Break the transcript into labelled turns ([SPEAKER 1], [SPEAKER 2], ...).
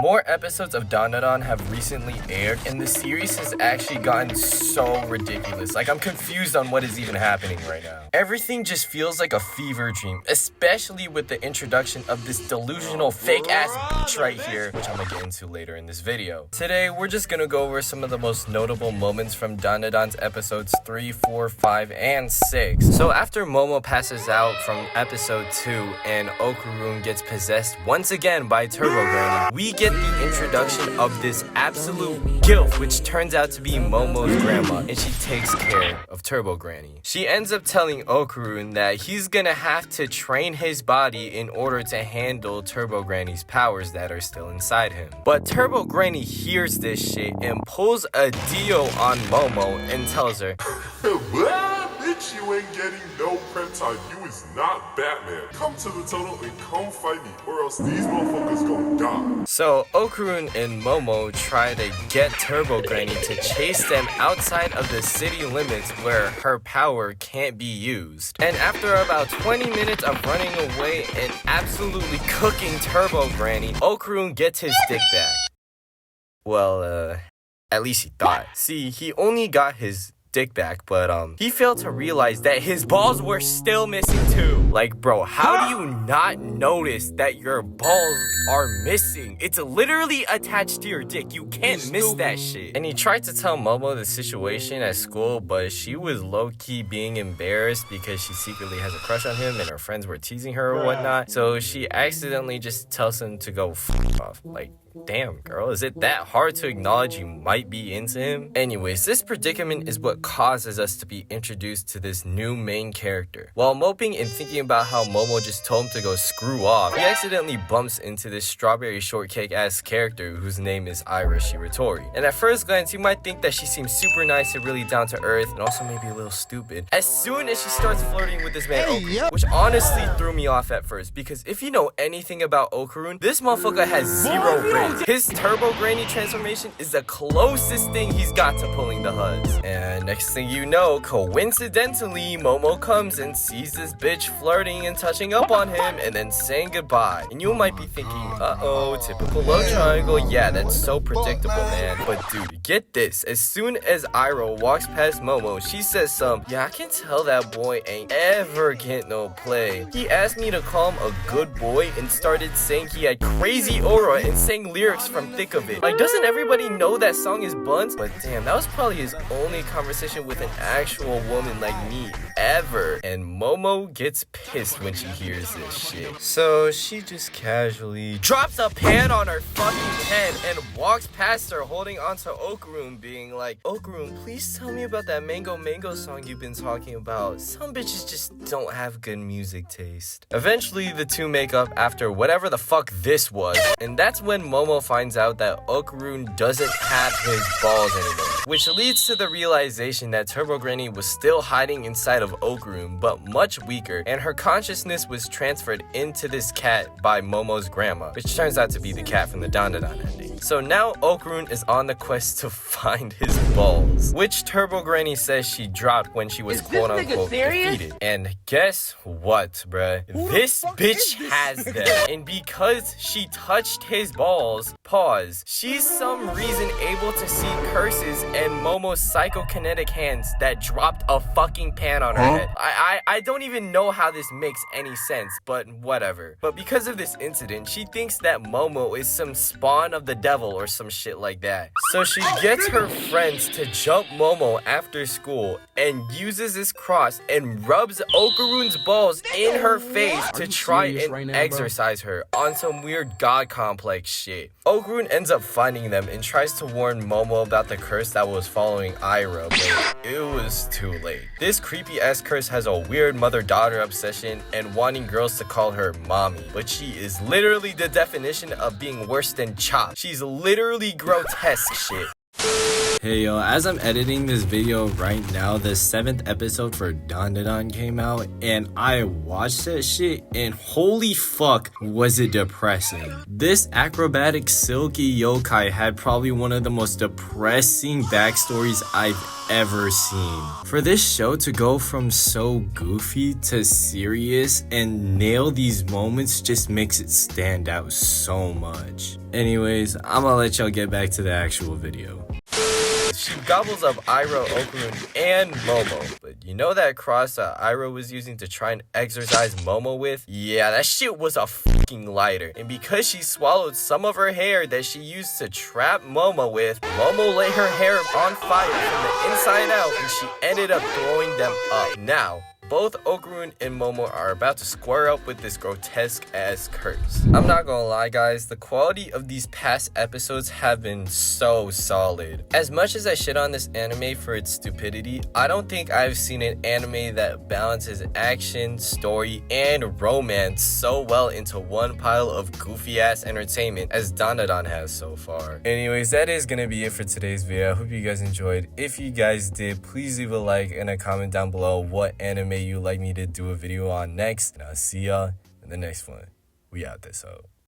[SPEAKER 1] More episodes of Dandadan have recently aired, and the series has actually gotten so ridiculous. Like, I'm confused on what is even happening right now. Everything just feels like a fever dream, especially with the introduction of this delusional fake-ass bitch right here, which I'm gonna get into later in this video. Today, we're just gonna go over some of the most notable moments from Dandadan's episodes 3, 4, 5, and 6. So after Momo passes out from episode 2 and Okurun gets possessed once again by Turbo Granny, we get the introduction of this absolute gilf, which turns out to be Momo's grandma, and she takes care of Turbo Granny. She ends up telling Okurun that he's gonna have to train his body in order to handle Turbo Granny's powers that are still inside him. But Turbo Granny hears this shit and pulls a Dio on Momo and tells her,
[SPEAKER 2] Well, bitch, you ain't getting no prep time. You is not Batman. Come to the tunnel and come fight me, or else these motherfuckers gonna die.
[SPEAKER 1] So Okurun and Momo try to get Turbo Granny to chase them outside of the city limits where her power can't be used. And after about 20 minutes of running away and absolutely cooking Turbo Granny, Okurun gets his dick back. Well, at least he thought. See, he only got his dick back, but he failed to realize that his balls were still missing too. Like, bro, how do you not notice that your balls are missing? It's literally attached to your dick. You can't miss that shit. And he tried to tell Momo the situation at school, but she was low-key being embarrassed because she secretly has a crush on him and her friends were teasing her or whatnot. So she accidentally just tells him to go f off. Like, damn, girl, is it that hard to acknowledge you might be into him? Anyways, this predicament is what causes us to be introduced to this new main character. While moping and thinking about how Momo just told him to go screw off, he accidentally bumps into this strawberry shortcake-ass character whose name is Aira Shiratori. And at first glance, you might think that she seems super nice and really down to earth, and also maybe a little stupid. As soon as she starts flirting with this man Okurun, which honestly threw me off at first, because if you know anything about Okurun, this motherfucker has zero brains. His Turbo Granny transformation is the closest thing he's got to pulling the HUDs. And next thing you know, coincidentally, Momo comes and sees this bitch flirting and touching up on him and then saying goodbye. And you might be thinking, uh-oh, typical love triangle. Yeah, that's so predictable, man. But dude, get this. As soon as Aira walks past Momo, she says yeah, I can tell that boy ain't ever get no play. He asked me to call him a good boy and started saying he had crazy aura and sang lyrics from Thick of It. Like, doesn't everybody know that song is Buns? But damn, that was probably his only conversation with an actual woman like me ever. And Momo gets pissed when she hears this shit. So she just casually drops a pan on her fucking head and walks past her holding onto Okurun, being like, Okurun, please tell me about that Mango Mango song you've been talking about. Some bitches just don't have good music taste. Eventually, the two make up after whatever the fuck this was, and that's when Momo finds out that Okurun doesn't have his balls anymore, which leads to the realization that Turbo Granny was still hiding inside of Okurun, but much weaker, and her consciousness was transferred into this cat by Momo's grandma, which turns out to be the cat from the Dandadan ending. So now Okurun is on the quest to find his balls, which Turbo Granny says she dropped when she was quote-unquote defeated. And guess what, bruh? This bitch has them. And because she touched his balls, pause, she's some reason able to see curses and Momo's psychokinetic hands that dropped a fucking pan on her head. I don't even know how this makes any sense, but whatever. But because of this incident, she thinks that Momo is some spawn of the devil or some shit like that. So she gets her friends to jump Momo after school and uses this cross and rubs Okurun's balls in her face to try and exorcise her on some weird god complex shit. Okurun ends up finding them and tries to warn Momo about the curse that was following Aira, but it was too late. This creepy ass curse has a weird mother-daughter obsession and wanting girls to call her mommy, but she is literally the definition of being worse than Chop. She's literally grotesque shit. Hey yo, as I'm editing this video right now, the 7th episode for Dandadan came out, and I watched that shit, and holy fuck was it depressing. This acrobatic silky yokai had probably one of the most depressing backstories I've ever seen. For this show to go from so goofy to serious and nail these moments just makes it stand out so much. Anyways, I'm gonna let y'all get back to the actual video. She gobbles up Aira, Okurun, and Momo. But you know that cross that Aira was using to try and exorcise Momo with? Yeah, that shit was a fucking lighter. And because she swallowed some of her hair that she used to trap Momo with, Momo lit her hair on fire from the inside out and she ended up throwing them up. Now, both Okurun and Momo are about to square up with this grotesque-ass curse. I'm not gonna lie guys, the quality of these past episodes have been so solid. As much as I shit on this anime for its stupidity, I don't think I've seen an anime that balances action, story, and romance so well into one pile of goofy-ass entertainment as Dandadan has so far. Anyways, that is gonna be it for today's video. I hope you guys enjoyed. If you guys did, please leave a like and a comment down below what anime you'd like me to do a video on next, and I'll see y'all in the next one. We out this hoe.